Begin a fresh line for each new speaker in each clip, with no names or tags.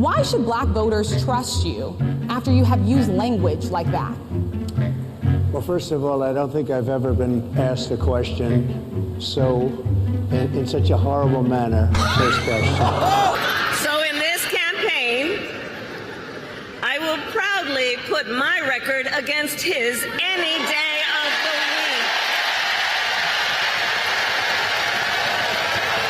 Why should black voters trust you after you have used language like that?
Well, first of all, I don't think I've ever been asked a question in such a horrible manner. First question.
So in this campaign, I will proudly put my record against his any day of the week.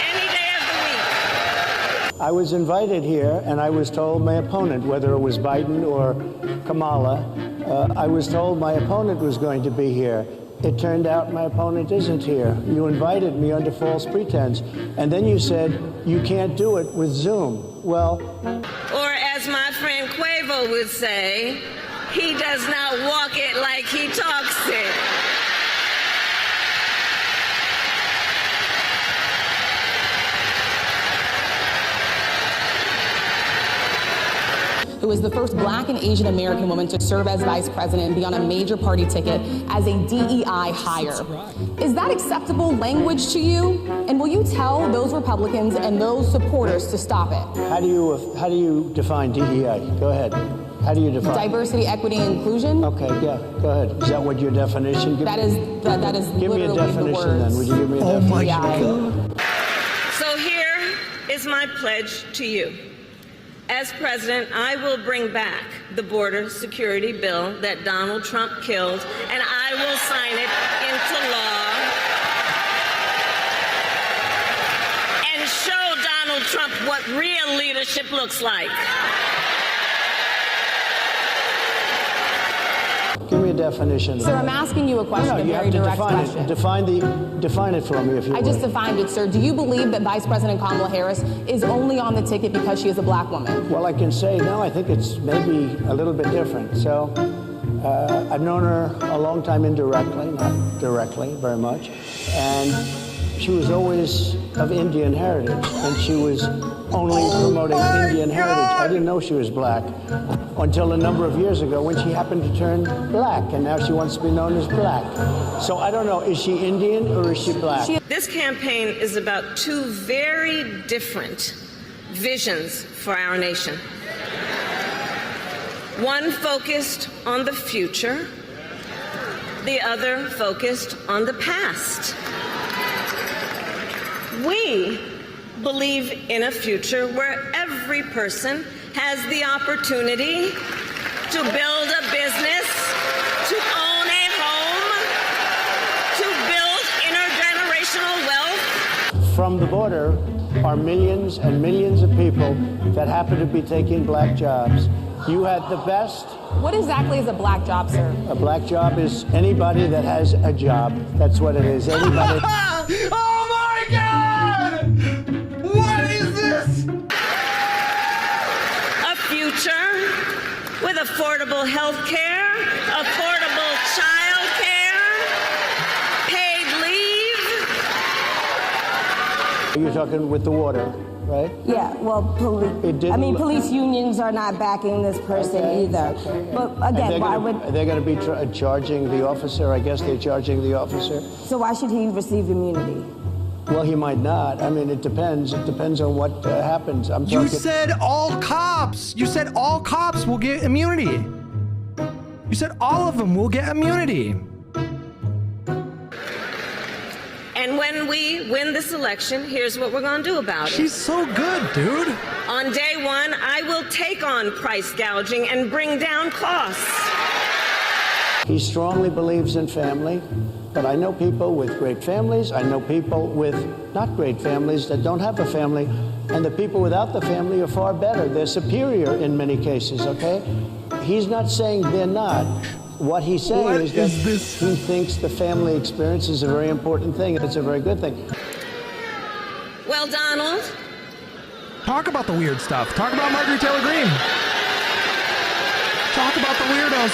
Any day of the week.
I was invited here, and I was told my opponent, whether it was Biden or Kamala, I was told my opponent was going to be here. It turned out my opponent isn't here. You invited me under false pretense, and then you said you can't do it with Zoom. Well,
or as my friend Quavo would say, he does not walk it like he talks it.
Who is the first black and Asian American woman to serve as vice president and be on a major party ticket as a DEI hire. Is that acceptable language to you? And will you tell those Republicans and those supporters to stop it?
how do you define DEI? Go ahead. How do you define
Diversity, equity, and inclusion?
Okay, yeah, go ahead. Is that what your definition?
That is
give me a
literally
definition
the words.
then. Would you give me a definition?
My God.
So here is my pledge to you. As president, I will bring back the border security bill that Donald Trump killed, and I will sign it into law and show Donald Trump what real leadership looks like.
Give me a definition.
Sir, I'm asking you a question,
No, you
a very
have to
direct
define
question.
it. Define it for me, if you
I
would.
just defined it, sir. Do you believe that Vice President Kamala Harris is only on the ticket because she is a black woman?
Well, I can say, no, I think it's maybe a little bit different. So I've known her a long time indirectly, not directly very much. And she was always of Indian heritage, and she was only promoting Indian heritage. I didn't know she was black until a number of years ago when she happened to turn black, and now she wants to be known as black. So I don't know, is she Indian or is she black?
This campaign is about two very different visions for our nation. One focused on the future, the other focused on the past. We believe in a future where every person has the opportunity to build a business, to own a home, to build intergenerational wealth.
From the border are millions and millions of people that happen to be taking black jobs. You had the best.
What exactly is a black job, sir?
A black job is anybody that has a job. That's what it is. Anybody.
Oh my God! What is this?
A future with affordable health care, affordable child care, paid leave.
You're talking with the water, right?
Yeah, well, police unions are not backing this person either.
Okay.
But again, why would...
They're going to be charging the officer. I guess they're charging the officer.
So why should he receive immunity?
Well, he might not. I mean, it depends. It depends on what happens.
You said all cops. You said all cops will get immunity. You said all of them will get immunity.
And when we win this election, here's what we're going to do about it.
She's so good, dude.
On day one, I will take on price gouging and bring down costs.
He strongly believes in family, but I know people with great families. I know people with not great families that don't have a family, and the people without the family are far better. They're superior in many cases, okay? He's not saying they're not. What he's saying is that he thinks the family experience is a very important thing. It's a very good thing.
Well, Donald.
Talk about the weird stuff. Talk about Marjorie Taylor Greene. Talk about the weirdos.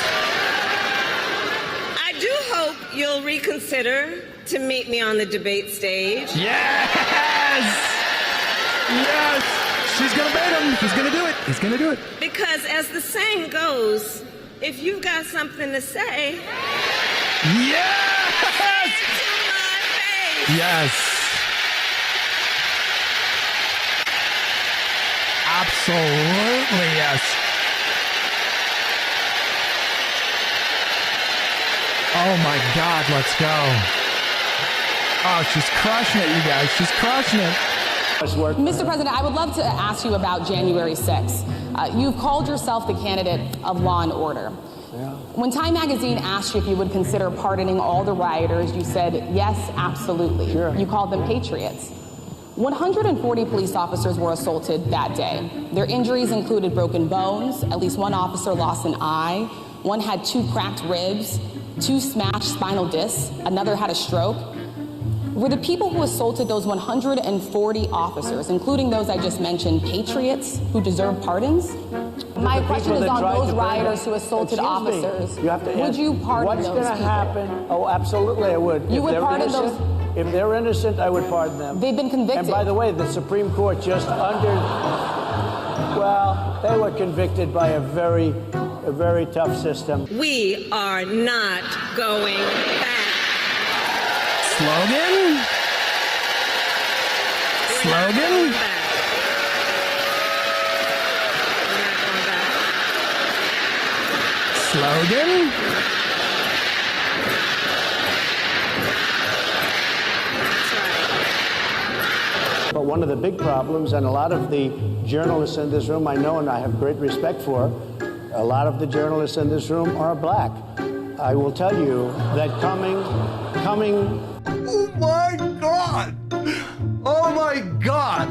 I do hope you'll reconsider to meet me on the debate stage.
Yes! Yes! She's gonna bait him. He's gonna do it. He's gonna do it.
Because as the saying goes, if you've got something to say,
yes!
say it to my face.
Yes. Absolutely. Certainly, yes. Oh my God, let's go. Oh, she's crushing it, you guys. She's crushing it.
Mr. President, I would love to ask you about January 6th. You've called yourself the candidate of law and order.
Yeah.
When Time Magazine asked you if you would consider pardoning all the rioters, you said, yes, absolutely.
Sure.
You called them patriots. 140 police officers were assaulted that day. Their injuries included broken bones, at least one officer lost an eye, one had 2 cracked ribs, 2 smashed spinal discs, another had a stroke. Were the people who assaulted those 140 officers, including those I just mentioned, patriots who deserve pardons? My question is on those rioters who assaulted officers. Would you pardon those people?
What's going to happen? Oh, absolutely, I would.
You would pardon those?
If they're innocent, I would pardon them.
They've been convicted.
And by the way, the Supreme Court just well, they were convicted by a very tough system.
We are not going back.
Slogan? Slogan? Slogan?
But one of the big problems, and a lot of the journalists in this room I know and I have great respect for, a lot of the journalists in this room are black. I will tell you that coming.
Oh my God! Oh my God!